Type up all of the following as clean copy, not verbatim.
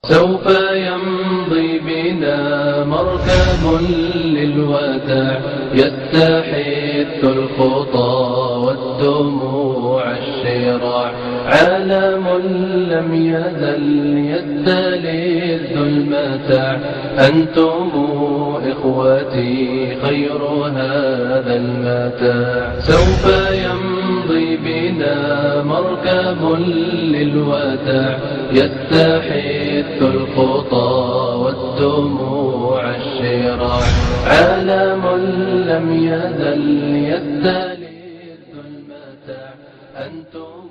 سوف يمضي بنا مركب للوداع يستحث الخطى والدموع الشراع عالم لم يزل يستلذ المتاع أنتم إخوتي خير هذا المتاع سوف يمضي بنا مركب للوداع يستحث الخطى والدموع الشراع عالم لم يزل يستلذ المتاع أنتم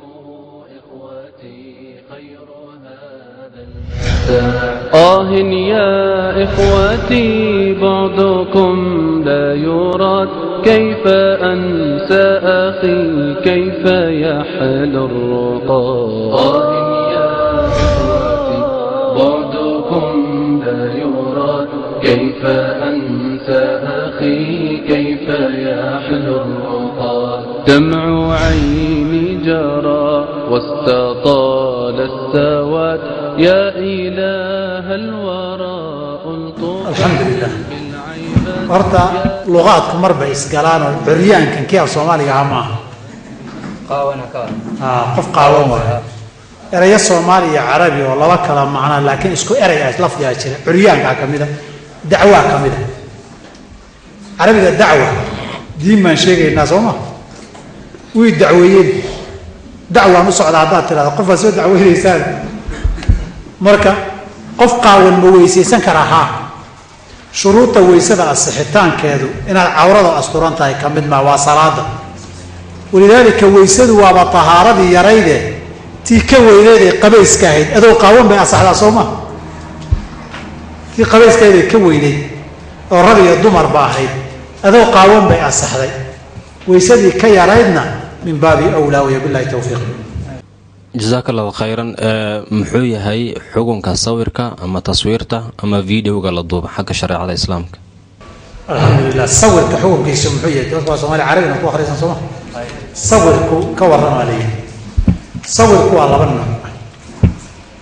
إخوتي خير هذا المتاع يا إخوتي بعدكم لا يراد كيف أنسى أخي كيف يحل الرقاد يا إخوتي بعدكم لا يراد كيف أنسى أخي كيف يحل الرقاد دمع عيني جرى واستطال السواد يا إله الورى الحمد لله horta luqaadku marba isgalaan oo xuriyaankan kiyaal Soomaaliga ama qof qaawan waa eraya Soomaaliya Carabi oo laba kala macna laakiin isku eraya lafdiga jira xuriyaanka kamida dacwa kamida Carabiga dacwa diiman sheegayna Sooma way dacweeyeen dacwa ma socda hada tirada qof soo dacweeyaysan marka qof qaawan ma weysaysan karaa shuruuda weysada asixitaankeedu inaad cawrada asturan tahay kamid ma waa salaada walidaalika weysadu waa tahaaradii yarayde tii ka weyneed qabayska ahayd adoo qaawan bay asaxda Sooma tii qabayskeeda ka weyneed oo rag iyo dumar ba ahayd adoo qaawan bay asaxday weysadii ka yaraydna min baabi awlaa wa billahi tawfiiq جزاك الله خيرا محوية هاي حكم كصورك أما تصويرته أما فيديو قال الضوء حق الشريعة على الإسلام الحمد لله صور كحكم كيس محوية توصل صومالي عربي نقول خريصا صوما صور كورنا عليه صور كو على بنا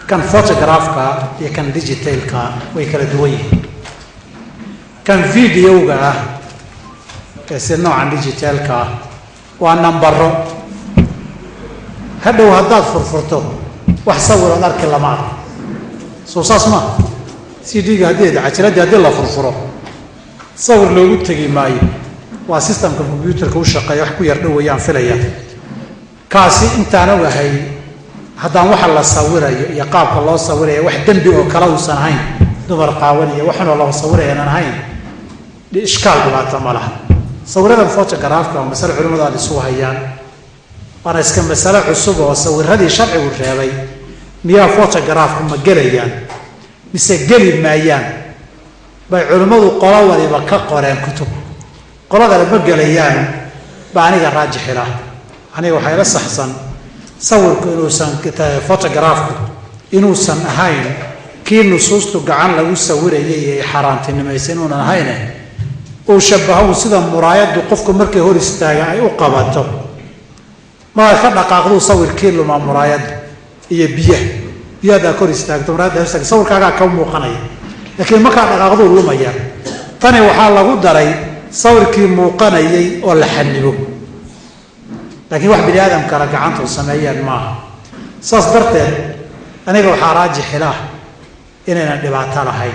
كان فوتوغراف كا كان ديجيتال كا ويكلا دوي كان فيديو كا كسر نوع ديجيتال كا ونمبره هذا وهذا فرفرته وحصور الأرك اللمار صوصاص ما سيدي قاعد عشرة جاد الله فرفره صور لو تجي معي وسيستم كمبيوتر كوشقة يحكوا يردوا ويان فيليا كاسي أنت أنا وهاي هذا محل الصورة يقاب الله صورة واحد دنبي وكلاو سنهين دمر قاونية وحنا الله صورة أنا هين لإشكال بلا تمالها صورة الفوتوغراف كم مثل علوم ذا لسوهيان أنا إسكن مسألة عصوبة وصور هذه شرع والرياضي مياه فوتوغراف كم جليان مسجل مايان بعلماء القراءة اللي بكقران كتب قراءة المجليان بعني الراجح له أنا وحيل الصحصن صور إنوسان كتاب فوتوغراف إنوسان هاين كي نصوص تجعل له صور حرام تنما يسنون هاينه وشبهوا سيدا مرايات وقفكم مركي هو استاجع وقبضته ما كان قاعدوا صور كيلو مع مرايات هي بيه ده كور استاجع مرايات ده صور كذا كم مقنعي لكن ما كان قاعدوا لوميا ثاني وحال له دري صور كي مقنعي ولا حنبه لكن واحد بني آدم كرجعنته السمايات ما صدرت أنا جو حراج حلاه إننا نبعتها هاي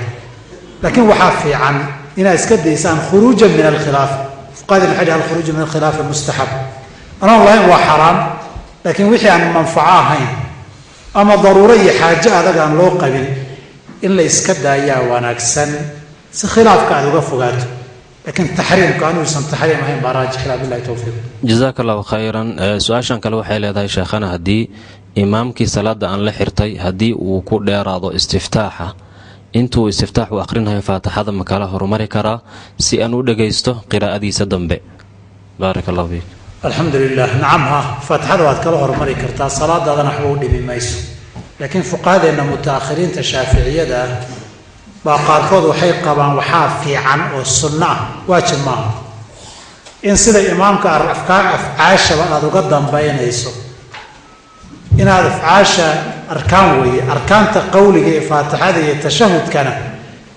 لكن وحافي عن إن أسكت إنسان خروجا من الخلاف فقاد الحاجة الخروج من الخلاف المستحب أنا والله هو حرام لكن وحي عن منفعة هاي أما ضروري حاجة هذا كان لو قبل إلا إسكت يا ونكسن سخلاف كان وقفوقات لكن تحريم كانوا يسمى تحريم هاي براج خلاف بالله توفيق جزاك الله خيرا سؤال شان كلو حيل هذا شيخنا هدي إمامك صلاة أن لحرتي هدي وكل راضو استفتاحه intuu istiftaax u aqrinayo faatixada makala horumari kara si aan u dhageysto qiraa'adiisa dambe barakallahu fiik alhamdulillah nacamha faatixada waad kala horumari kartaa salaadaadana waxba u dhibi mayso laakiin fuqahadeena mutaakhiriinta shaafiiciyada baa qaarkood waxay qabaan waxaa fiican oo sunno ah waajib maaha in sida imaamka afcaasha aad uga dambaynayso inaad afcaasha arkaan weeye. arkaanta qawliga ee faatixada iyo tashahudkana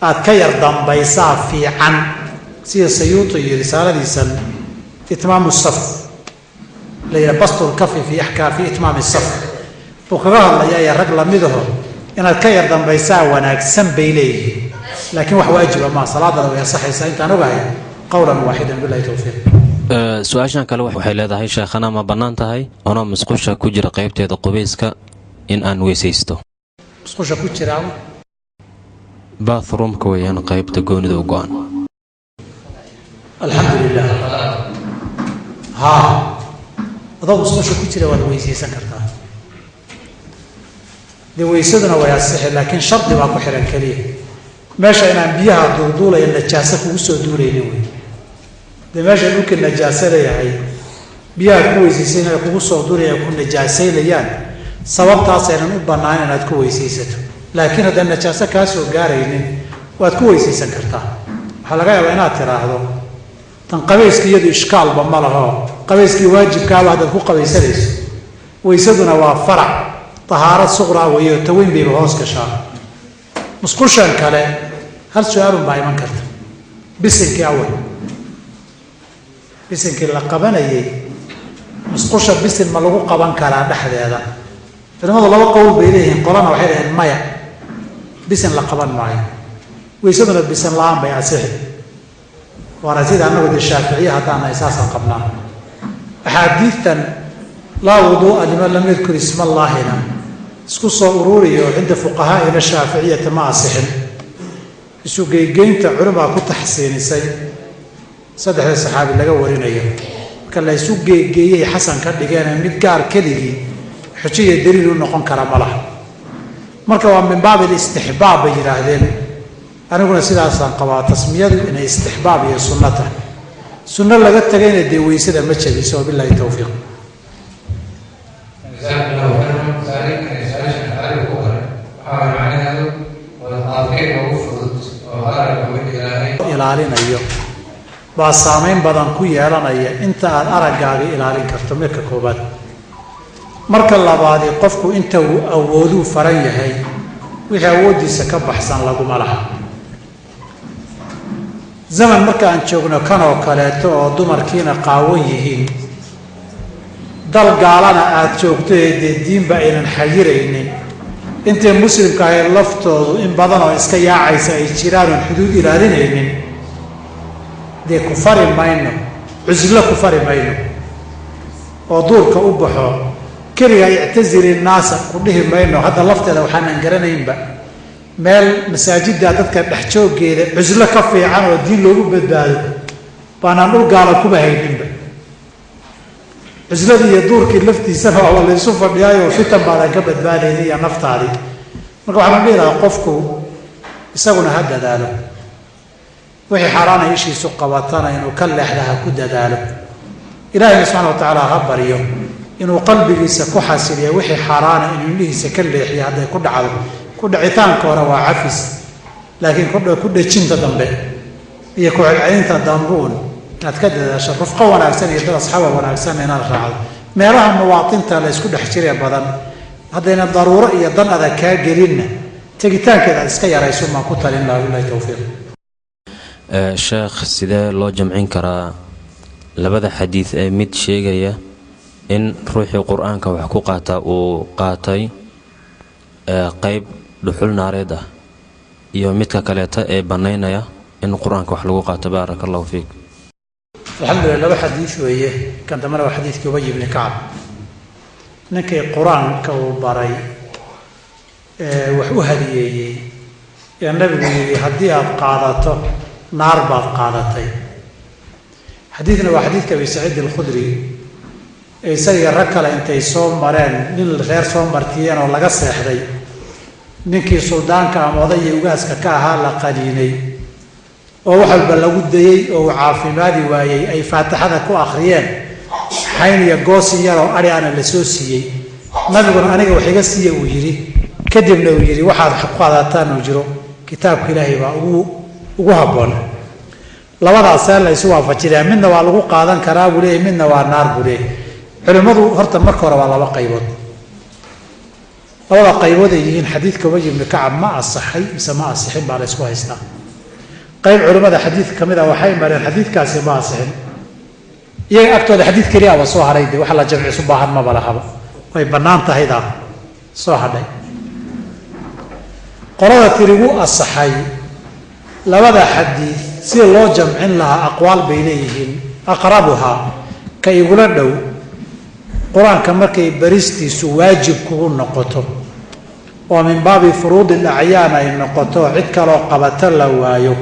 aad ka yar dambaysaa fiican, sida sayuuti iyo risaaladiisan itmaamu saf la yidhaha bastul kafi fi itmaami saf buu kaga hadlayaa rag lamidaho inaad ka yar dambaysaa wanaagsan bay leeyihiin, laakiin wax waajiba maa, salaadana way ansaxaysaa intaan ogahay qowlan waaxidan. billahi towfiiq. su-aashan kale waxay leedahay sheekhana, ma bannaan tahay anoo musqusha ku jira qaybteeda qubeyska in aan weysaysto? musqusha ku jira bathroomka weeyaan qaybta goonida u go-an. alxamdulilah. haa, adoo musqusha ku jira waad weysaysan kartaa. dee weysaduna way asixi, laakiin shardi baa ku xihan keliya meesha inaan biyaha duulduulaya najaaso kugu soo duulaynin wey. dee meesha dhulkii najaaso leeyahay biyaha ku weysaysan inay kugu soo duulaya ku najaasaynayaan, sababtaasaynan u bannaan inaad ku weysaysato. laakiin haddaan najaaso kaa soo gaaraynin waad ku weysaysan kartaa. waxaa laga yaabaa inaad tiraahdo tan qabayska iyadu ishkaalba ma laho, qabayskii waajibkaaba haddaad ku qabaysanayso, weysaduna waa farac tahaarad suqraa weeyo taweyn bayba hoos gashaa. musqushan kale hal su-aalun baa iman karta. bisinkii awal, bisinkii la qabanayay musqusha bisin ma lagu qaban karaa dhexdeeda? culimadu laba qowl bay leeyihiin. qolana waxay dhaheen maya, bisin la qaban maayo, weysaduna bisin la-aan bay asixi. waana sida annagu dee shaaficiya haddaanahay saasaan qabnaa. axaadiidtan laa wuduu'a liman lam yadkur isma allaahina isku soo ururiyo cinda fuqahaa'ina shaaficiyata ma asixin. isu geygeynta culimaa ku taxsiinisay, saddexda saxaabi laga warinayo marka la isu geegeeyey xasan ka dhigeen mid gaar keligii xujiya daliil u noqon kara ma laha. marka waa min baab alistixbaab bay yidhaahdeen. aniguna sidaasaan qabaa, tasmiyadu inay istixbaab iyo sunno tahay. sunno laga tagayna dee weysada ma jabiso. wabillahi towfiiq. ilaalinayo baa saameyn badan ku yeelanaya inta aad araggaaga ilaalin karto. marka koobaad. marka labaadi qofku inta uu awooduu faran yahay, wixii awooddiisa ka baxsan laguma laha. zaman marka aan joogno kanoo kaleeto oo dumarkiina qaawan yihiin, dal gaalana aada joogto ee dee diinba aynan xayiraynin, intay muslimka ahay laftoodu in badan oo iska yaacaysa ay jiraan oon xuduud ilaalinaynin, dee ku fari mayno, cuslo ku fari mayno oo duurka u baxo keliga ictasili naasa ku dhihi mayno. hadda lafteeda waxaanan garanaynba meel masaajidda dadka dhex jooggeeda cuslo ka fiican oo diin loogu badbaado baanaan dhul gaala kuba hayninba. cusladii iyo duurkii laftiisana waa laysu fadhiyaayo fitan baadan ka badbaadayni iyo naftaadii. marka waxaan dhihi lahaa qofku isaguna ha dadaalo, wixii xaaraana ishiisu qabatana inuu ka leexda ha ku dadaalo. ilaahayna subxana wa tacaala ha baryo inuu qalbigiisa ku xasiliya wixii xaaraana inuu indhihiisa ka leexiya. hadday ku dhacdo, ku dhacitaanka hore waa cafis, laakiin ku dhejinta dambe iyo ku celcelinta dambuun inaad ka dadaasho. rufqo wanaagsan iyo dad asxaaba wanaagsan inaad raacdo. meelaha mawaatinta la isku dhex jiree badan haddayna daruuro iyo dan adag kaa gelinna tegitaankeeda aad iska yarayso maan ku talin laha. billahi towfiiq. sheekh, sidee loo jamcin karaa labada xadiid ee mid sheegaya in ruuxii qur-aanka wax ku qaata uu qaatay qayb dhuxul naareed ah, iyo midka kaleeta ee bannaynaya in qur-aanka wax lagu qaato? baaraka allahu fiik. alxamdulillah, laba xadiid weeye. kan dambena waa xadiidkii ubay ibni kacab. ninkii qur-aanka uu baray wax u hadiyeeyey ee nabigu yidhi haddii aad qaadato naar baad qaadatay. xadiidna waa xadiidka abi saciid alkhudri ee isagiga rag kale intay soo mareen nin reer soo martiyeen oo laga seexday, ninkii suldaanka ama odayii ugaaska ka ahaa la qaniinay oo wax walba lagu dayey oo uu caafimaadi waayey, ay faatixada ku akhriyeen, xayn iyo goosin yaroo ari ana la soo siiyey. nabiguna aniga wax iga siiya uu yidhi. kadibna uu yidhi waxaad ku qaadataan uu jiro kitaabka ilaahay baa ugu habboon. labadaasee la isu waafajinaya, midna waa lagu qaadan karaa buu leeyahy, midna waa naar buu leeyahy. culimmadu horta marka hore waa laba qaybood. labada qaybood ay yihiin xadiidka Ubay ibn Kacab ma asaxay mise ma asixin baa la isku haystaa. qayb culimada xadiidka kamid ah waxay mareen xadiidkaasi ma asixin, iyaga agtooda xadiid keliya waa soo haray, waxa la jamcisu baahan ma balahaba, way bannaan tahay daa soo hadhay. qolada tirigu asaxay labada xadiid si loo jamcin lahaa aqwaal bay leeyihiin. aqrabuha ka igula dhow qur-aanka markay baristiisu waajib kugu noqoto oo min baabi furuudi alacyaan ay noqoto cid kaloo qabata la waayo,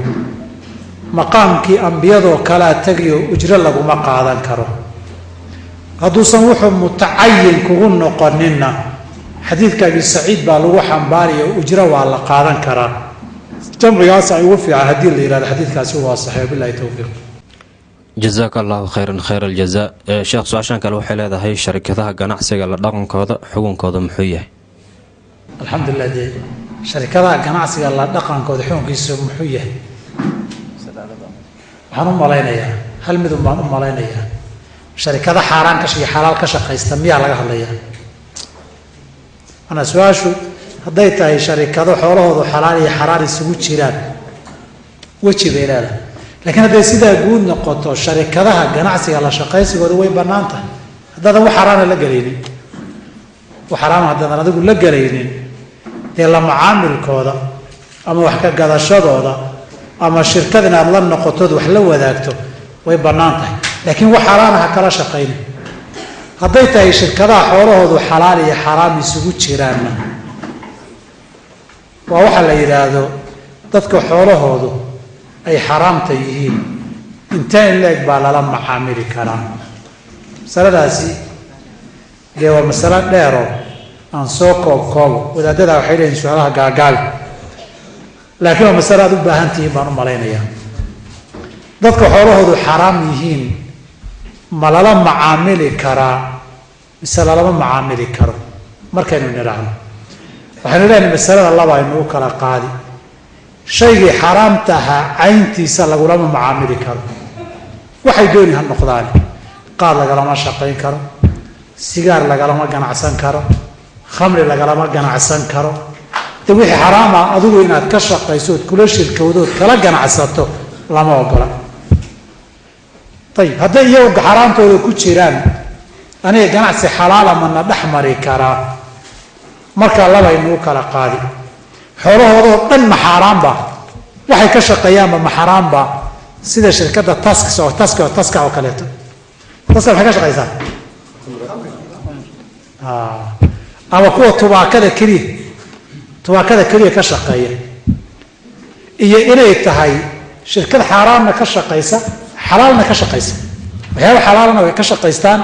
maqaamkii ambiyadoo kalea tegiyo ujro laguma qaadan karo. hadduusan wuxuu mutacayin kugu noqoninna xadiidka abi saciid baa lagu xambaariyo ujro waa la qaadan karaa. jamcigaas ay ugu fiican haddii la yihahdo xadiidkaasi waa saxiix. billahi towfiiq. jazaaka allahu khayran khayr aljaza. sheekh su-aashaan kale waxay leedahay sharikadaha ganacsiga la dhaqankooda xukunkooda muxuu yahay? alxamdulilah, dee sharikadaha ganacsiga la dhaqankooda xukunkiisa muxuu yahay? waxaan u malaynayaa hal midun baan u malaynayaa, sharikada xaaraan iyo xalaal ka shaqaysta miyaa laga hadlayaa? maanaa su-aashu hadday tahay sharikado xoolahoodu xalaal iyo xaraar isugu jiraan weji bay leedahay, laakiin hadday sidaa guud noqoto sharikadaha ganacsiga la shaqaysigooda way bannaan tahay haddaadan wax xaraana la gelaynin. wax xaraama haddaadan adigu la gelaynin, dee la macaamilkooda ama wax ka gadashadooda ama shirkad inaad la noqotood wax la wadaagto way bannaan tahay, laakiin wax xaraana ha kala shaqaynin. hadday tahay shirkadaha xoolahoodu xalaal iyo xaraam isugu jiraanna waa waxa la yidhaahdo dadka xoolahoodu ay xaraamta yihiin intee in la-eg baa lala macaamili karaa. masaladaasi dee waa masalo dheeroo aan soo koobkoobo, wadaadada waxay leeyihin su-aalaha gaagaabi, laakiin waa masalo aad u baahan tihiin baan u malaynayaa. dadka xoolahoodu xaraam yihiin ma lala macaamili karaa mise lalama macaamili karo? markaynu nidhaahno waxaynu leenahay masalada laba aynu u kala qaadi. shaygii xaaraamta ahaa cayntiisa lagulama macaamili karo, waxay dooni ha noqdaan. qaad lagalama shaqayn karo, sigaar lagalama ganacsan karo, khamri lagalama ganacsan karo. de wixii xaraama adigu inaad ka shaqayso ood kula shirkowdood kala ganacsato lama ogola. ayib hadday iyagu xaraamtooda ku jiraan, aniga ganacsi xalaala mana dhex mari karaa? markaa labaynu u kala qaadi. xoolahoodoo dhan ma xaaraamba? waxay ka shaqeeyaanba ma xaaraamba? sida shirkadda taska oo kaleeto. taska maxay ka shaqaysaa? ama kuwa tubaakada keliya ka shaqeeya, iyo inay tahay shirkad xaaraamna ka shaqaysa xalaalna ka shaqaysa. waxyaaba xalaalna way ka shaqaystaan,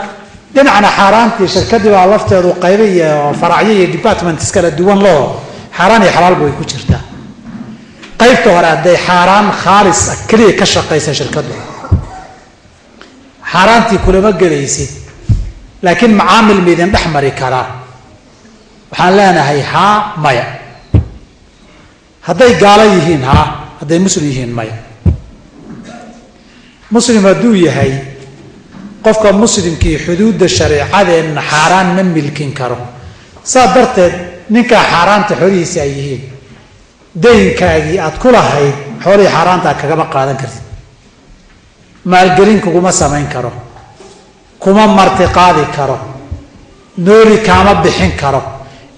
dhinacna xaaraantii shirkadii baa lafteedu qaybo iyo faracyo iyo departments kala duwan loo xaaraan iyo xalaalba way ku jirtaa. qaybta hore hadday xaaraan khaalis ah keliya ka shaqaysa shirkaddu, xaaraantii kulama gelaysid, laakiin macaamil maydin dhex mari karaa? waxaan leenahay haa maya. hadday gaalo yihiin haa, hadday muslim yihiin maya. muslim hadduu yahay, qofka muslimkii xuduudda shareecadeenna xaaraan ma milkin karo. saa darteed ninkaa xaaraanta xoolihiisi ay yihiin, daynkaagii aad ku lahayd xoolihii xaaraantaa kagama qaadan kartid, maalgelin kuguma samayn karo, kuma marti qaadi karo, nooli kaama bixin karo.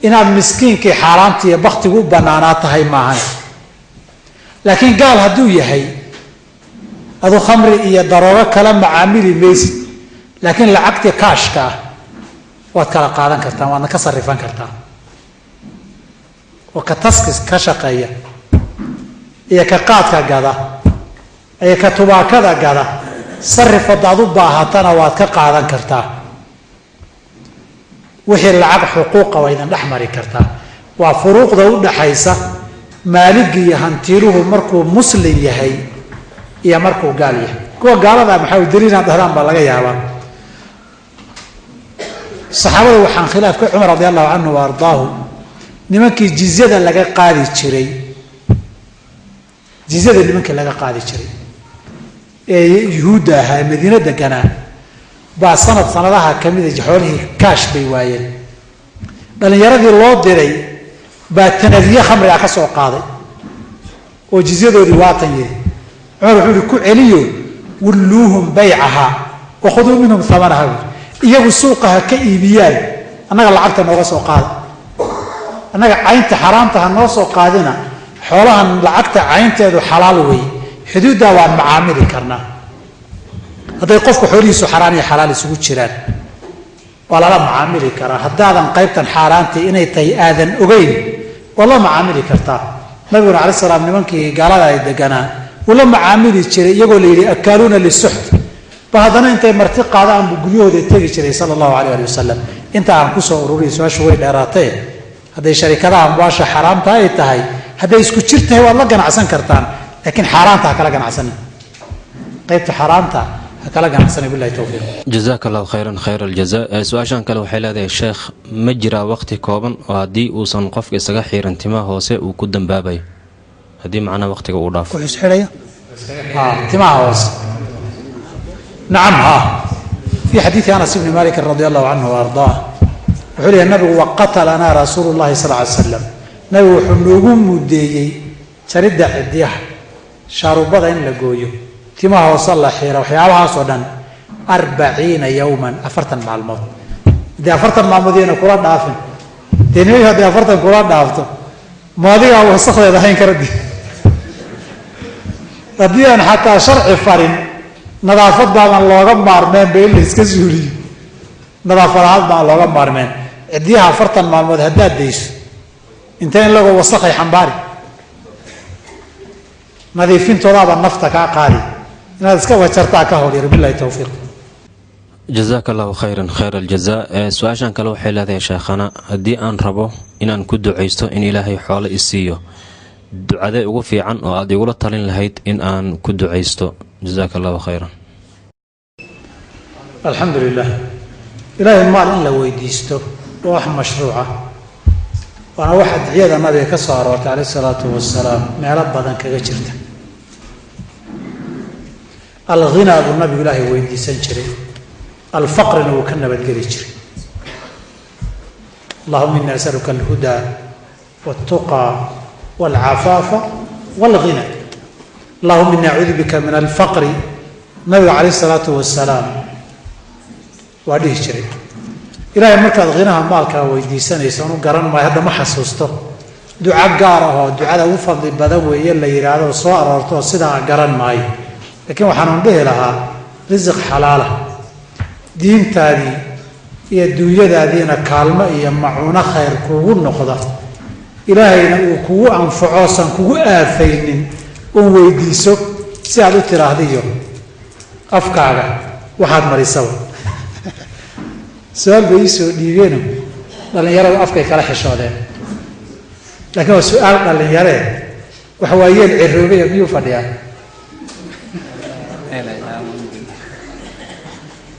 inaad miskiinkii xaaraanta iyo baktigu u bannaanaa tahay maahan. laakiin gaal hadduu yahay, adu khamri iyo daroogo kala macaamili maysid, laakiin lacagtii kaashka ah waad kala qaadan kartaan, waadna ka sarifan kartaa. oo ka taskis ka shaqeeya iyo ka qaadka gada iyo ka tubaakada gada, sarif haddaad u baahatana waad ka qaadan kartaa. wixii lacag xuquuqa waa idin dhex mari kartaa. waa furuuqda u dhaxaysa maaligii iyo hantiiluhu markuu muslim yahay iyo markuu gaal yahay. kuwa gaalada maxaa daliil inaad dhahdaan baa laga yaabaa. saxaabada waxaan khilaafka cumar radi allahu canhu wa ardaahu, nimankii jizyada laga qaadi jiray, jizyada nimankii laga qaadi jiray ee yuhuudda ahaa ee madiina deganaa baa sanadaha ka mida xoolihii kaash bay waayeen. dhalinyaradii loo diray baa tanadiye khamriga ka soo qaaday oo jizyadoodii waatan yiri cumar wuxuu yidhi ku celiyo wulluuhum baycahaa wakhuduu minhum amanaha iyagu suuqa ha ka iibiyaan annaga lacagta nooga soo qaada annaga caynta xaraamta ha noo soo qaadina xoolahan lacagta caynteedu xalaal weeye xuduuddaa waan macaamili karnaa hadday qofku xoolihiisu xaraan iyo xalaal isugu jiraan waa lala macaamili karaa haddaadan qaybtan xaaraantii inay tahay aadan ogeyn waad la macaamili kartaa nabiguna cala salaam nimankii gaalada ay deganaa wuu la macaamili jiray iyagoo la yidhi akaaluuna lisuxt ba haddana intay marti qaadaan buu guryahooda tegi jiray sala allahu caleyh ali wasalam inta aan kusoo ururiy su-aashu way dheeraatee hadday sharikadaha amwaasha xaaraamta ay tahay hadday isku jir tahay waad la ganacsan kartaan laakiin xaaraanta ha kala ganacsanin qaybta xaaraamta ha kala ganacsanin billahi towfiiq jazaaka allahu khayran khayr aljaza su-aashan kale waxay leedahay sheekh ma jiraa waqti kooban oo haddii uusan qofka isaga xiiran timaha hoose uu ku dambaabayo haddii macnaha waqtiga uu dhaafo xidhaya timaha hoose nacam ha fii xadiidi anas ibni malikin radi allahu canhu waardaah wuxuu leeyahay nabigu waqatalanaa rasuulu llahi sal ly slam nabigu wuxuu noogu mudeeyey jaridda cidyaha shaarubada in la gooyo timaha hoose la xiira waxyaabahaasoo dhan 40 yowman 40 maalmood dee 40 maalmood iyana kula dhaafin dee nimanka haddii 40 kula dhaafto ma adigaa wasakdeeda hayn kara di haddii aan xataa sharci farin nadaafad baadan looga maarmeen ba in la iska suuliyo nadaafadahaad baan looga maarmeen cidyaha 40 maalmood haddaad dayso intee in lagoo wasakhay xambaari nadiifintoodaaba nafta kaa qaadi inaad iska wajartaa ka hor yar billahi towfiiq jazaaka allahu khayran khayr aljaza su-aashan kale waxay leedahay sheekhana haddii aan rabo inaan ku ducaysto in ilaahay xoolo i siiyo ducadee ugu fiican oo aad igula talin lahayd in aan ku ducaysto jazaaka allahu khayran alxamdu lilah ilaahay maal in la weydiisto waa wax mashruuca waana wax adciyada nabiga ka soo aroortay calayh isalaatu wasalaam meelo badan kaga jirta alghinaa buu nabigu ilaahay weydiisan jiray alfaqrina wuu ka nabadgeli jiray allahuma ini asaluka alhudaa waltuqaa walcafaafa walghina allahuma ini acuudu bika min alfaqri nabiga calayh isalaatu wasalaam waa dhihi jiray ilaahay markaad khinaha maalkaa weydiisanayso anu garan maayo hadda ma xasuusto duco gaar ah oo ducada ugu fadli badan weeye la yidhaahdo soo aroorto oo sidaa garan maayo laakiin waxaanun dhihi lahaa risiq xalaala diintaadii iyo duunyadaadiina kaalmo iyo macuuno khayr kuugu noqda ilaahayna uu kugu anfacoosan kugu aafaynin un weydiiso si aad u tiraahdiyo afkaaga waxaad marisaba su-aal bay ii soo dhiibeeno dhallinyaradu afkay kala xishoodeen laakiin waa su-aal dhallinyaree waxa waayeel ciroobaya miyuu fadhiyaa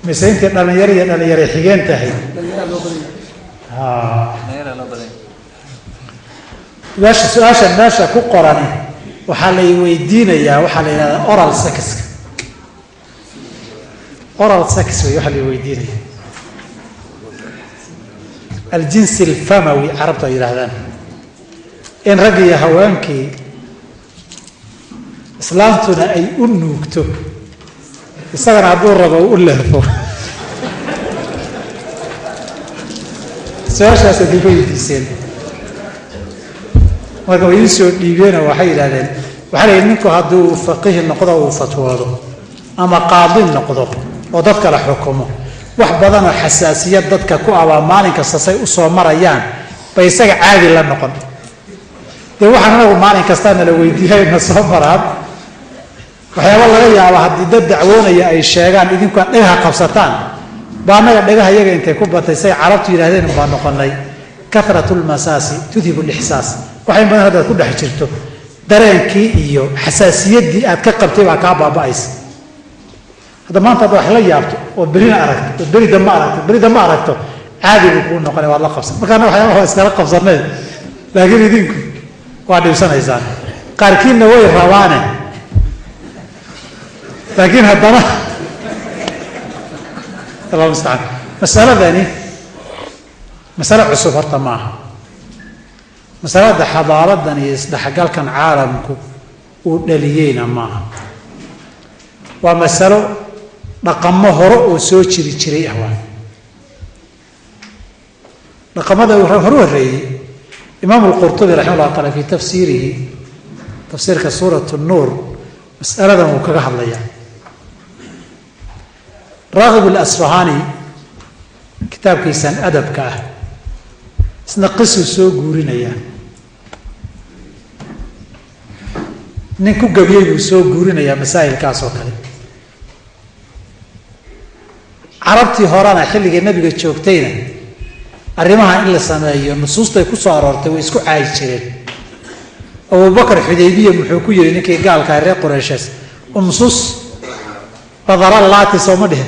mise intay dhallinyaro iyo dhallinyare xigeen tahay su-aashan meesha ku qorani waxaa lay weydiinayaa waxaa la yidhahdaa oral sakiska oral sakis wey waxaa lay weydiinaya aljinsi alfamawi carabtu ay yidhaahdaan in rag iyo haweenkii islaamtuna ay u nuugto isagana hadduu rabo u leefo su-aashaas aday ka weydiiseen marka way ii soo dhiibeeno waxay yidhahdeen waxaa la yidhi ninku hadduu faqihi noqdo uu fatwoodo ama qaadi noqdo oo dad kala xukumo wax badanoo xasaasiyad dadka ku abaa maalin kasta say u soo marayaan bay isaga caadi la noqon dee waxaan anagu maalin kastaa nala weydiiyayna soo maraan waxyaaba laga yaaba haddii dad dacwoonaya ay sheegaan idinku aad dhagaha qabsataan baa annaga dhagaha iyaga intay ku batay say carabtu yidhahdeen baa noqonay karat lmasaasi tudhibu lixsaas waxay badan haddaad ku dhex jirto dareenkii iyo xasaasiyaddii aad ka qabtay baa kaa baaba'aysa hadda maanta hadda wax la yaabto oo berina aragto oo beri dambe aragto caadi buu kuu noqonay waad la qabsan markaana waxyaaba waa iskala qabsaneen laakiin idinku waa dhibsanaysaan qaarkiinna way rabaane laakiin haddana allah mustacaan masaladani masale cusub horta maaha masalada xadaaradan iyo isdhexgalkan caalamku uu dhaliyeyna maaha waa masalo dhaqamo hore oo soo jiri jiray ah waa dhaqamada hore horeeyay imaam al-Qurtubi rahimahullah ta'ala fi tafsiirihi tafsiirka suuratu an-nur mas'aladan uu kaga hadlayaa Raghib al-Asfahani kitaabkiisan adabka ah isna qiso soo guurinaya nin ku gabiyay uu soo guurinaya masaa'ilkaas oo kale carabtii horana xilliga nabiga joogtayna arrimaha in la sameeyo nusuustay ku soo aroortay way isku caay jireen Abu Bakar Xudaybiya muxuu ku yiri ninkii gaalka reer Qurayshes nusus badara laati soo ma dhihin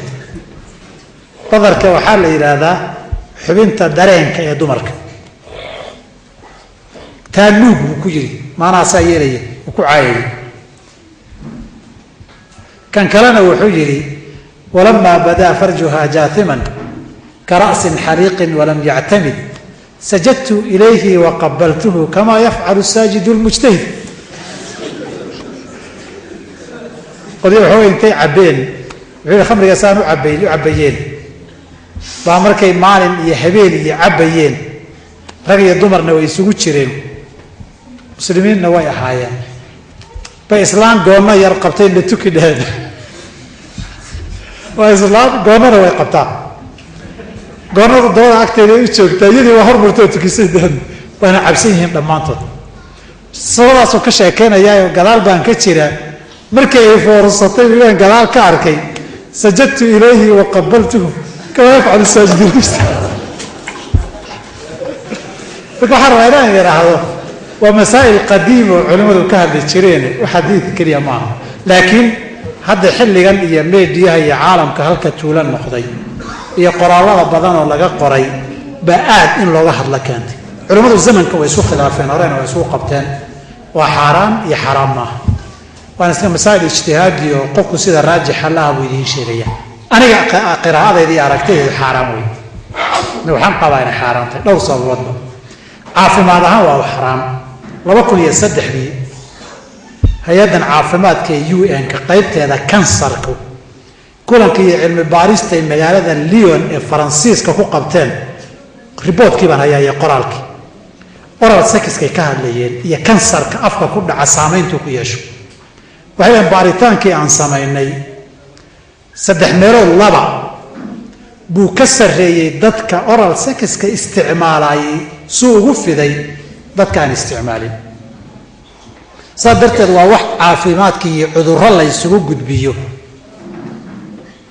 badarka waxaa la yiraahdaa xubinta dareenka ee dumarka taanuug ku yiri maana saayiraya ku caayay kan kalena wuxuu yiri ولما بدا فرجها جاثما كرأس حريق ولم يعتمد سجدت إليه وقبلته كما يفعل الساجد المجتهد قد يحوي انتي عبين وحول خمر يسانو عبيين بامركي مال يحبين يعبيين رغي الدمر ويسوق جيرين مسلمين نواي احايا بإسلام قوما يرقبتين لتوكي هذا وإسلام قوما نواي قبطان قوما الدولة أكتر يجوكتا يدي وحر مرتو تكسيدان وانا عبسينهم دمانتو صورة سوكشا كان يايو قلال بان كتيرا مركي فرصتي بان قلال كاركي سجدت إليه وقبلته كما يفعل الساجد المجتهد بكو حر وينان يراهدو ومسائل قديمة وعلماء الكهف الشرين وحديث كريا معه لكن هذا حلقا إيا ميديا هي عالم كهلكة تولان نقضي إيا قرالة بدان ولا قري بآد إن الله حد لكانت علماء الزمن كوا يسوق خلافين ورين ويسوق قبتين وحرام يا حرام ما وأنا سلم مسائل اجتهادي وقوق سيدا راجح الله ويدين شريعة أنا قراءة ذي أركتيه حرام وي نوحان قبائن حرام لو صار وضع عافي ماذا هو حرام لو كل يصدح لي هيدا عافمات كي UN كقيبت هذا كانسركو كلن كي علم باريستا مجالدا ليون فرانسيس كفو قبتين ريبوت كيبان هيا يقرالك قرال سكس كي كهدليين يا كانسر كأفكا كبدا عسامين توكو يشو وهي باريتان كي عن ساميني سدح ميرو لبا بو كسر ريي دادك قرال سكس كاستعمالاي سوء وفدي دادك عن استعمالي صدرت الواح عافيمات كي عذر الله يسوق قد بيو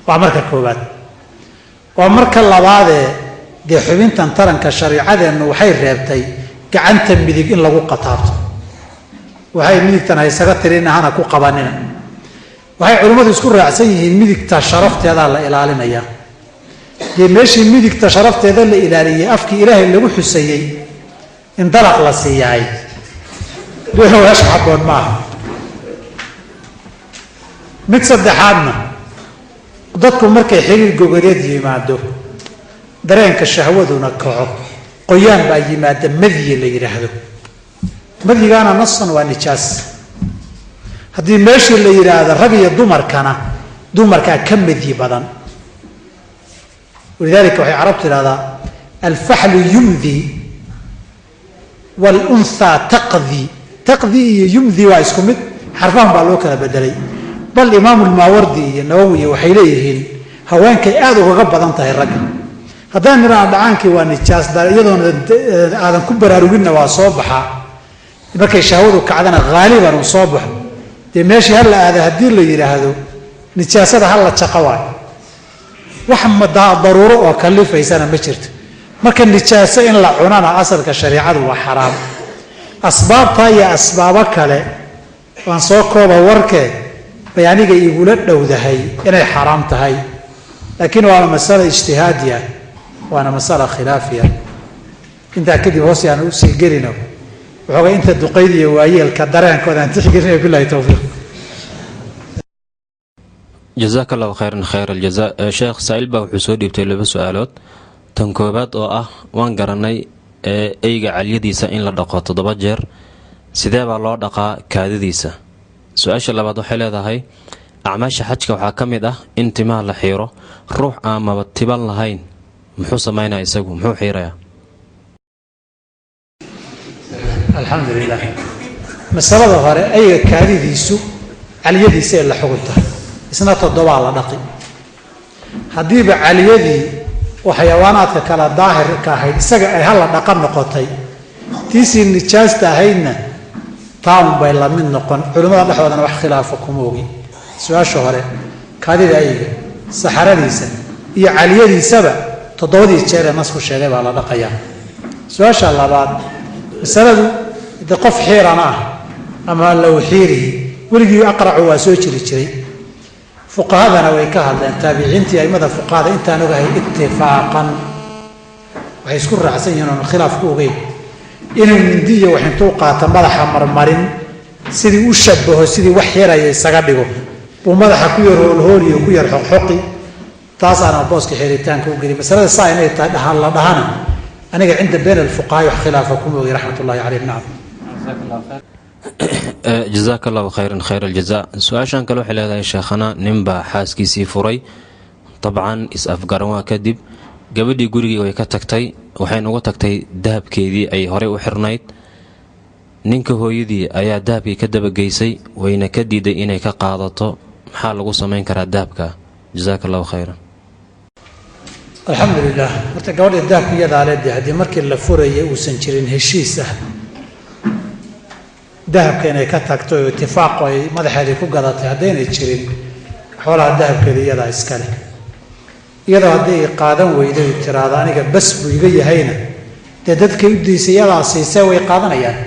وعمرك الكوبات وعمرك اللباد دي حبين تنترن كشريعة انه وحي ريبتي كعنت مديك ان لغو قطعت وحي مديك تنهي سغترين هانا كو قبانينا وحي علمات يسكر رعسيه مديك تشرفت هذا الله إلالينا اياه دي ماشي مديك تشرفت هذا الله إلاليه أفكي إلهي اللي وحو السيئي اندلق لسيئي وهو يشحبون معه متصدحانا dadku markay xiriir gogoleed yimaado dareenka shahwaduna kaco qoyaan baa yimaada madyi la yiraahdo madyigaana nasan waa nijaas hadii meeshii la yiraahdo rag iyo dumarka ka madyi badan ولذلك وهي عربت هذا الفحل يمذي والأنثى تقضي يمذي واسكمت حرفان بالوكا بدلي بل الإمام الماوردي النووي وحيليه هوانك آذو غبض أنت الرجل هذا نرى دعانك ونجاس دار يدون آذن كبر أروجنا وصوبها بكي شهودك كعدنا غالبا وصوبح ماشي هلا هذا هدير لي هذا نجاس هذا هلا تقوى وحمد ضرورة وكلف إنسان مشرت ما كان نجاس إن لا عنانا أصل كشريعة وحرام أسباب طاية أسبابك له وانسوقه بوركه يعني يقول له ده هي أنا حرام تهي لكن وانا مسألة اجتهادية وانا مسألة خلافية انت أكيد بوصي أنا أوصي قرينه وحقا انت الدقيدي وأيه الكدران كذا انت قرينه بالله توفيق جزاك الله خيرا خير الجزاء شيخ سائل با وحو سو ديبتay laba su'aalood tan koobaad oo ah waan garanay eyga calyadiisa in la dhaqo 7 jeer sidee baa loo dhaqaa kaadidiisa. su-aasha labaad waxay leedahay acmaasha xajka waxaa ka mid ah in timaha la xiiro, ruux aanmaba tiban lahayn muxuu samaynaya isagu, muxuu xiirayaa? alxamdulilah. masalada hore ayga kaadidiisu caliyadiisa ee la xugunta isna 7 la dhaqi. haddiiba caliyadii oo xayawaanaadka kala daahirka ahayd isaga ay hal la dhaqan noqotay, tiisii nijaasta ahaydna taun bay la mid noqon. culimmada dhexdoodana wax khilaafa kuma ogi. su-aasha hore kaadida ayga, saxaradiisa iyo caliyadiisaba 7 jeer ee nasku sheegay baa la dhaqayaa. su-aasha labaad, masaladu de qof xiirana ah ama low xiirihi weligii aqracu waa soo jiri jiray. fuqahadana way ka hadleen, taabiciintii aimada fuqahada intaan ogahay itifaaqan waxay isku raacsan yihiin oon khilaaf ku ogeyn inuu mindiya wax intuu qaata madaxa marmarin sidii u shabaho sidii wax yaraya isaga dhigo buu madaxa ku yar hoolhooliyo ku yar xoqxoqi. taasaana booska xiritaanka u geli. masalada saa inay tahay dhahaan la dhahana aniga cinda bayna alfuqahaa wax khilaafa kuma ogi raxmatullahi caleyh. nacam. jazaaka allahu khayran khayr aljazaa. su-aashan kale waxay leedahay sheekhana ninbaa xaaskiisii furay, dabcan is-afgaran waa kadib gabadhii gurigii way ka tagtay, waxayna uga tagtay dahabkeedii ay horey u xirnayd. ninka hooyadii ayaa dahabkii ka dabageysay, wayna ka diiday inay ka qaadato. maxaa lagu samayn karaa dahabka? jazaaka allahu khayran. alxamdulilah. horta gabadha dahabka iyadaa leede haddii markii la furayay uusan jirin heshiis ah dahabka inay ka tagto oo itifaaqo ay madaxeedii ku gadatay haddaynay jirin, xoolaha dahabkeeda iyadaa iskale. iyadoo hadday qaadan weydo y tiraado aniga bas buu iga yahayna dee dadkay u daysay iyadaa siisee way qaadanayaan.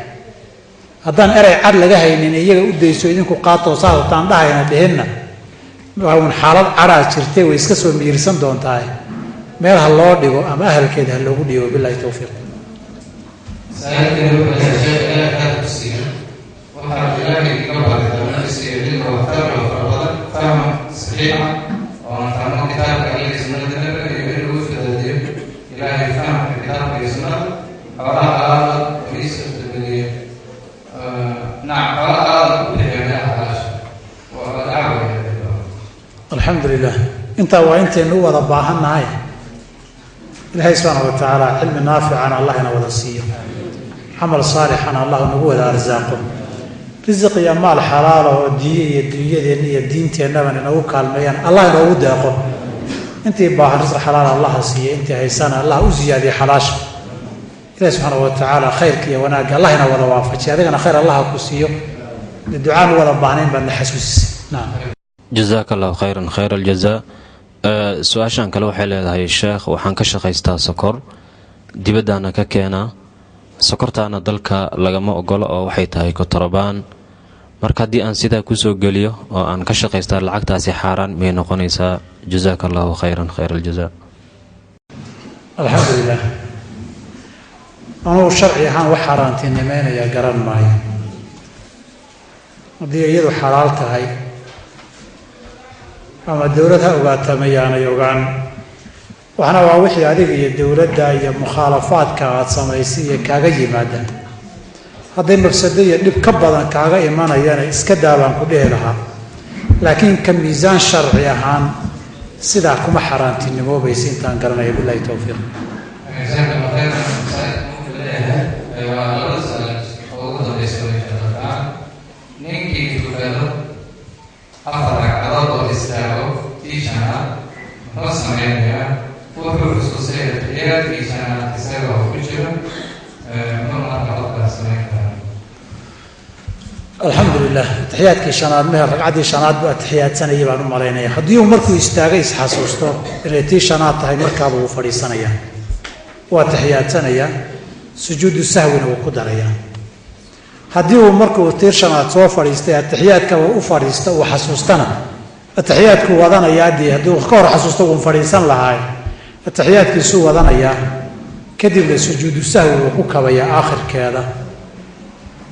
haddaan erey cad laga haynin iyaga u dayso idinku qaatoo saastaan dhahayna dhihinna un xaalad caraa jirtay way iska soo miirsan doontaa. meel ha loo dhigo ama ahalkeeda ha loogu dhigo. bilahi towfiiq. waxaa ilaahay ka baaritaanasiiyo ninka waxtarka farabadan fahma saxiixa oo aan fahmo kitaabka iyo sunnada nabiga iyo in lagu fadaadiyo ilaahay fahamka kitaabka iyo sunnada xoolaha aada oo ii suurtageliyo xoolaha aada ku bixiyo meelaha xalaasha waa la caawaya. alxamdulilah. intaa waa intaynu u wada baahannahay. ilaahay subxaana wa tacaala cilmi naaficana allah ina wada siiyo, camal saalixana allah nagu wada arsaaqo, risiq iyo maal xalaala oo diye iyo dunyadeenna iyo diinteennabana inagu kaalmeeyaan allah inoogu deeqo. intii baahan risq xalaala allaha siiya, intii haysana allah u siyaadiya xalaasha. ilahi subxaana wa tacaala khayrka iyo wanaagga allah ina wada waafajiya, adigana khayr allaha ku siiyo. ducaan u wada baahnayn baad na xasuusisay. nacam. jazaaka allahu khayran khayr aljazaa. su-aashan kale waxay leedahay sheekh, waxaan ka shaqaystaa sokor, dibaddaana ka keenaa. sokortaana dalka lagama ogolo oo waxay tahay kotorobaan. marka haddii aan sidaa kusoo geliyo oo aan ka shaqaystaa lacagtaasi xaaraan miyay noqonaysaa? jazaaka allahu khayran khayr aljazaa. alxamdulilah. anugu sharci ahaan wax xaaraantinimeynaya garan maayo. haddii iyadu xalaal tahay ama dowlad ha ogaata mayaanay ogaan, waxna waa wixii adiga iyo dowladda iyo mukhaalafaadka aad samaysay iyo kaaga yimaadaan. hadday mafsado iyo dhib ka badan kaaga imanayana iska daabaan ku dhihi lahaa. laakiin ka miisaan sharci ahaan sidaa kuma xaaraantinimoobaysa intaan garanaya. bilahi towfiiq. ninkii tukado 4 ragcadood oo istaago tii shanaad muxuu sameynayaa? wuxuu xusuusay atixiyaadkii shanaad isagoo ku jiro, muxuu marka qofkaas sameyn karaa? alxamdulilah. atixiyaadkii shanaad meher ragcaddii shanaad buu atixiyaadsanayay baan u malaynaya. haddii uu markuu istaagay isxasuusto inay tii shanaad tahay markaaba wuu fadhiisanayaa, wuu atixiyaadsanayaa, sujuudu sahwina wuu ku darayaa. haddii uu markuu tii shanaad soo fadhiistay atixiyaadkaba u fadhiista uu xasuustana atixiyaadkuu wadanayaa. dee haddii ka hor xasuusto uun fadhiisan lahaay atixiyaadkiisuu wadanayaa, kadibna sujuudu sahwi wuu ku kabayaa aakhirkeeda.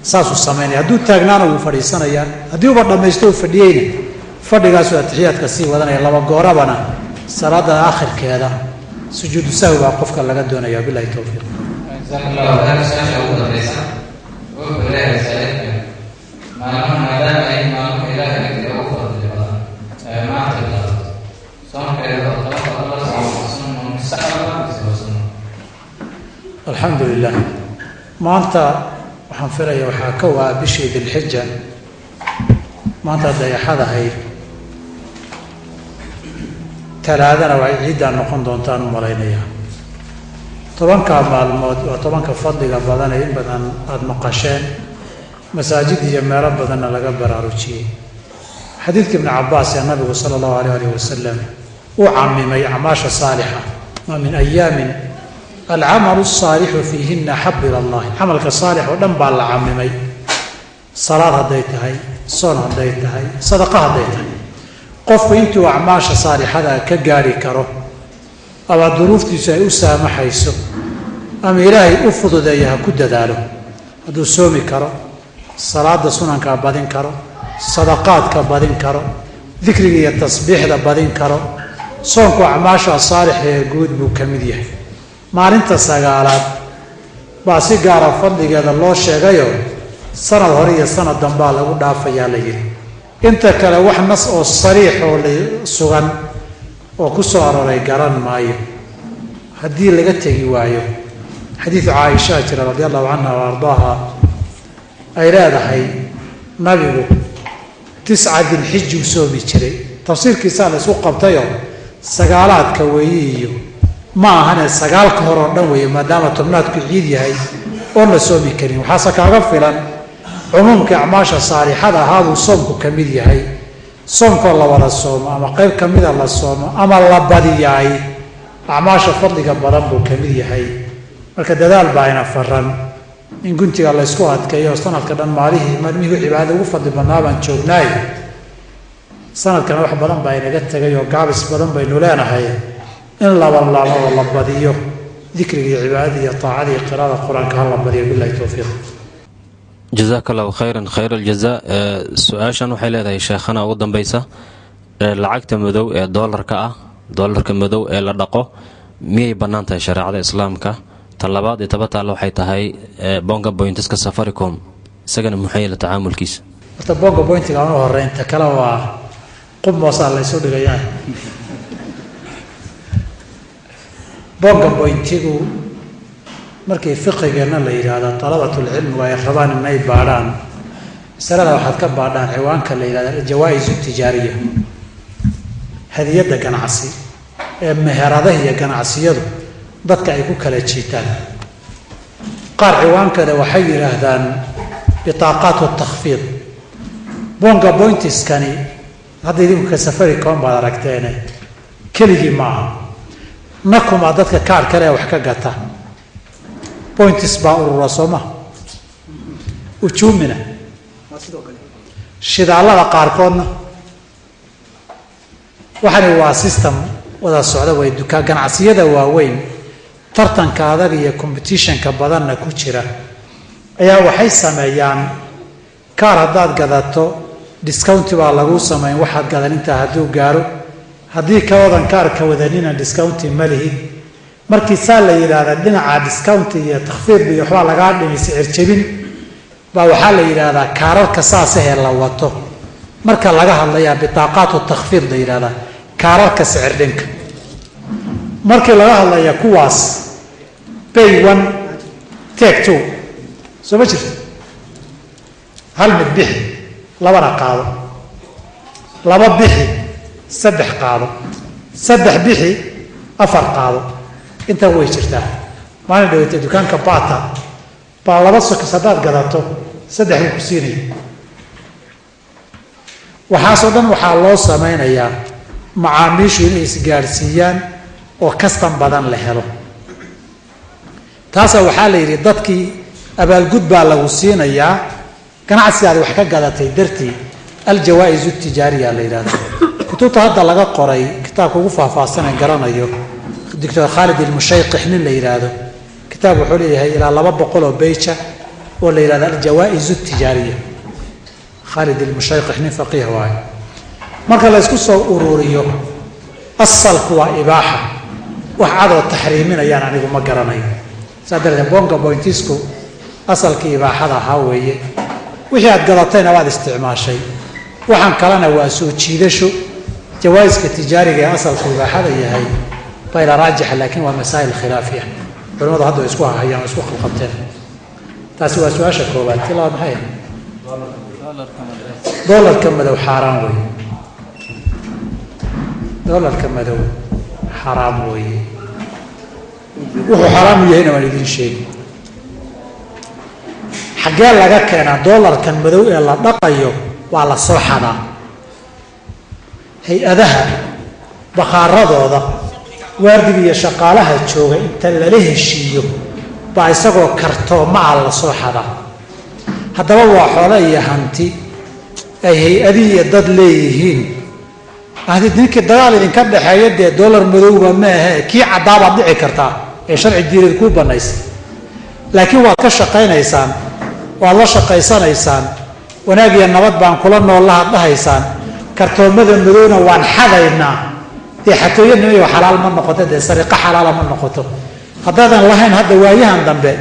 saasuu samaynaya. hadduu taagnaana wuu fadhiisanayaa, haddii uba dhammaysto u fadhiyeyna fadhigaasuu atixiyaadka sii wadanaya. 2 goorabana salaada aakhirkeeda sujuudu sahwi baa qofka laga doonayaa. bilahi towfiiq. جزاك الله خير. سؤال أول ليس وبلا رسالة معلومة ماذا أي معلومة إلى أن يوفر لبعض ما أعتقد صار كذا خلاص الله سبحانه مستحيل. الحمد لله. maanta waxaan filaya waxaa ka waa bishii dilxija, maanta dayaxadahay talaadana waa ciiddaa noqon doontaan u malaynayaa. 10 maalmood waa 10 fadliga badan ee in badan aada maqasheen, masaajid iyo meelo badanna laga baraarujiyey. xadiidka ibni cabaas ee nabigu sala allahu alayh alih wasalam uu camimay acmaasha saalixa, maa min ayaamin alcamalu asaalixu fiihina axab ila allahi. camalka saalix oo dhan baa la camimay, salaad hadday tahay, soon hadday tahay, sadaqa hadday tahay. qofku intuu acmaasha saalixada ka gaari karo ama duruuftiisu ay u saamaxayso ama ilaahay u fududeeya ha ku dadaalo. hadduu soomi karo, salaada sunanka badin karo, sadaqaadka badin karo, dikriga iyo tasbiixda badin karo. soonku acmaasha saalixa ee guud buu ka mid yahay. maalinta 9aad baa si gaara fadligeeda loo sheegayo sanad hore iyo sanad dambaa lagu dhaafayaa la yidhi. inta kale wax nas oo sariix oo sugan oo ku soo aroray garan maayo. haddii laga tegi waayo, xadiid caaisha jira radi allahu canha wa ardaaha ay leedahay nabigu 9 dilxijuu soomi jiray. tafsiirkiisaa la isu qabtayo 9aadka weeye iyo ma ahane 9ka hore oo dhan weeye, maadaama tobnaadku ciid yahay oon la soomi karin. waxaase kaaga filan cumuumka acmaasha saalixada ahaabuu soomku ka mid yahay. soomkoo la wada soomo ama qayb ka mida la soomo ama la badiyaay acmaasha fadliga badan buu ka mid yahay. marka dadaal baa ina faran in guntiga la ysku adkeeyo. sanadka dhan maalmihii cibaadada ugu fadli badnaa baan joognaay. sanadkana wax badan baa inaga tegay oo gaabis badan baynu leenahay. in labanlaabo oo la badiyo dikriga iyo cibaadada iyo taacada iyo qiraada qur-aanka ha la badiyo. bilahi towfiiq. jazaaka allahu khayran khayr aljaza. su-aashan waxay leedahay sheekhana ugu dambaysa, lacagta madow ee doolarka madow ee la dhaqo miyay bannaan tahay shareecada islaamka? tan labaad iyo tabataale waxay tahay bonga bointiska safaricom, isagana muxuu la tacaamulkiisa? horta bonga bointiga aan u horeynta kale waa qubmoosaa la ysu dhigayaa. bonga bointigu markii fiqigeenna la yidhaahdo dalabatulcilmigu ay rabaan inay baadhaan masalada waxaad ka baadhaan ciwaanka la yidhahda aljawaa-isu tijaariya, hadiyadda ganacsi ee meheradaha iyo ganacsiyadu dadka ay ku kala jiitaan. qaar ciwaankada waxay yidhaahdaan bitaaqaat takhfiid. bonga bointiskani hadda idinku ka safaricom baad aragteene keligii ma aha, nakumaa dadka kaar kale ee wax ka gata bointis baa urura sooma, ujuumina shidaalada qaarkoodna waxani waa system wada socda way. dukaan ganacsiyada waaweyn tartanka adag iyo competitionka badanna ku jira ayaa waxay sameeyaan kaar haddaad gadato discounti baa lagu sameyn waxaad gadan intaa hadduu gaaro. haddii ka wadan kaarka wadanina discounti ma lihid. markii saa la yidhaahda dhinaca discounti iyo takhfiid iyo waxbaa lagaa dhimi sicir jebin baa waxaa la yidhaahdaa kaararka saasahee la wato marka laga hadlayaa bitaaqaatu takhfiid la yidhahdaa kaararka sicir dhinka. markii laga hadlaya kuwaas pay 1 take 2 soo ma jirto. hal mid bixi 2na qaado, 2 bixi 3 qaado, 3 bixi 4 qaado. intaa way jirtaa. maalin dhaweyta dukaanka bata baa 2 sokis haddaad gadato 3 buu ku siinaya. waxaasoo dhan waxaa loo sameynayaa macaamiishu inay isgaadhsiiyaan oo kastan badan la helo. taasa waxaa la yidhi dadkii abaalgud baa lagu siinayaa ganacsigaadi wax ka gadatay dartii. aljawaa-isu tijaariya la yidhahda. kutubta hadda laga qoray kitaabka ugu faahfaahsanee garanayo doctor khaalid ilmushayqix nin la yidhaahdo, kitaab wuxuu leeyahay ilaa 200 oo beija oo la yidhahdo aljawaa-isu tijaariya. khaalid ilmushayqix nin faqiih waayo. marka la ysku soo ururiyo asalku waa ibaaxa, wax cadoo taxriiminayaan anigu ma garanayo. saa darteed bonga bointisku asalkii ibaaxada ahaa weeye. wixii aad gadatayna waad isticmaashay, waxaan kalena waa soo jiidasho. jawaa'iska tijaariga ee asalku ibaaxada yahay bayla raajixa, laakiin waa masaa'il khilaafiya. culimmadu hadda way isku hahayaan, way isku qalqabteen. taasi waa su-aasha koowaad. tii labaad maxay doolarka madow xaaraan weeye. doolarka madow xaraam weeye. wuxuu xaraam u yahayna waan idiin sheegi. xaggee laga keenaa doolarkan madow ee la dhaqayo? waa la soo xadaa. hay-adaha bakhaaradooda waardiga iyo shaqaalaha jooga inta lala heshiiyo baa isagoo kartooma ah la soo xadaa. haddaba waa xoolo iyo hanti ay hay-adihi iyo dad leeyihiin. ninkii dagaal idinka dhexeeya dee doolar madowba maahe kii caddaabaad dhici kartaa ee sharci diineed kuu banaysay. laakiin waad ka shaqaynaysaan, waad la shaqaysanaysaan, wanaag iyo nabad baan kula noollahaad dhahaysaan. kartoomada madowna waan xadaynaa. dee xatooyanimo xalaal ma noqoto, dee sariqo xalaala ma noqoto. haddaadan lahayn hadda waayahan dambe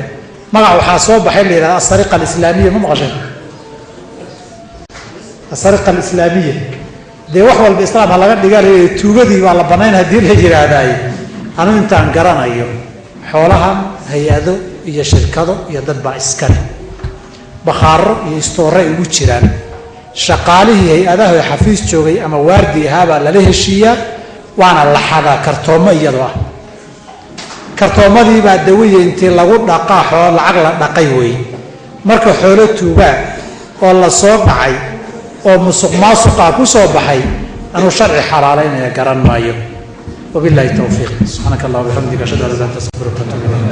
magac waxaa soo baxay la yidhahda asariqa alislaamiya. ma maqasheen asariqa alislaamiya? dee wax walba islaam ha laga dhigaalayo tuugadii baa la banayn haddii la yidhaahdaay. anu intaan garanayo xoolahan hay-ado iyo shirkado iyo dad baa iskale. bakhaaro iyo istoorey ugu jiraan. shaqaalihii hay-adaha ee xafiis joogay ama waardi ahaabaa lala heshiiyaa, waana la xadaa kartoomo iyadoo ah. kartoomadiibaa dawiya intii lagu dhaqaa xoolo lacag la dhaqay wey. marka xoolo tuugaa oo la soo dhacay oo musuq maasuqaa ku soo baxay, anuu sharci xalaalaynaya garan maayo. wabillahi tawfiiq. subxaanaka allah wabixamdika ashhadu an laa ilaaha illa anta astaghfiruka wa atuubu ilayk.